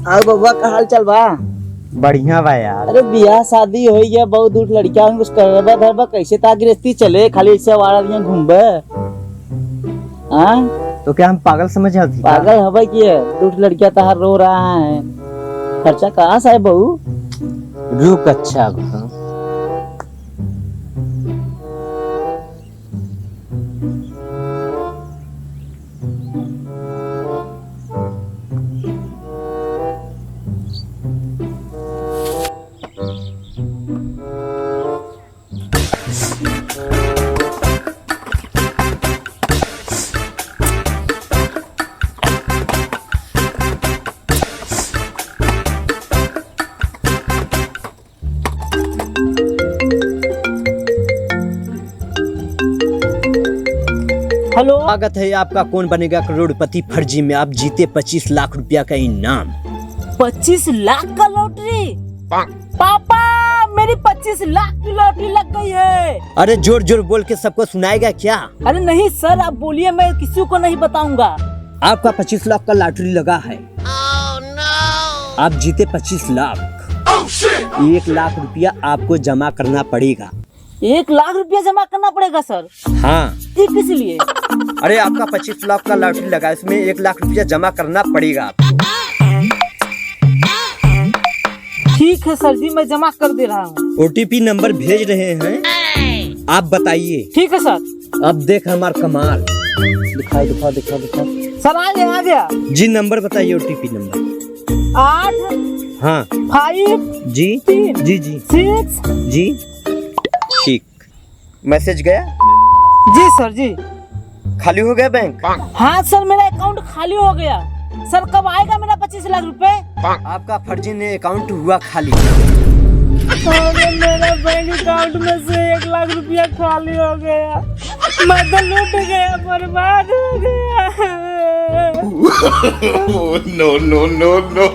और बबुआ का हाल चल बा? बढ़िया बा यार। अरे बियाह शादी हो गया, बहुत दूर लड़किया कुछ करबा धरबा, कैसे ता गृहस्थी चले, खाली ऐसे वाड़ा दिया घूमबे? हाँ तो क्या हम पागल समझ आती? पागल हवा की है, दूर लड़किया तहार रो रहा है, खर्चा कहाँ से है बहू? रुक अच्छा बा। हेलो, स्वागत है आपका कौन बनेगा करोड़पति फर्जी में। आप जीते 25 लाख रुपया का इनाम। 25 लाख का लॉटरी? पापा, मेरी 25 लाख की लॉटरी लग गई है। अरे जोर जोर बोल के सबको सुनाएगा क्या? अरे नहीं सर, आप बोलिए, मैं किसी को नहीं बताऊंगा। आपका 25 लाख का लॉटरी लगा है। आप जीते 25 लाख। 1 लाख रुपया आपको जमा करना पड़ेगा। 1 लाख रुपया जमा करना पड़ेगा सर? हाँ। ये किस लिए? अरे आपका 25 लाख का लॉटरी लगा, इसमें 1 लाख रुपया जमा करना पड़ेगा आपको। ठीक है सर जी, मैं जमा कर दे रहा हूँ। OTP नंबर भेज रहे हैं, आप बताइए। ठीक है सर। अब देख हमारा कमाल। दिखाओ दिखाओ दिखाओ दिखाओ। सर आ गया। जी नंबर बताइए, OTP नंबर। 8 हाँ 5 जी 3 जी जी 6। जी ठीक। मैसेज गया? जी सर जी। खाली हो गया बैंक? हाँ सर, मेरा अकाउंट खाली हो गया। सर कब आएगा मेरा 25 लाख रुपए? आपका फर्जी ने अकाउंट हुआ खाली। मेरा बैंक अकाउंट में से 1 लाख रुपया खाली हो गया। मैं तो लूट गया, बर्बाद हो गया। no, no, no, no.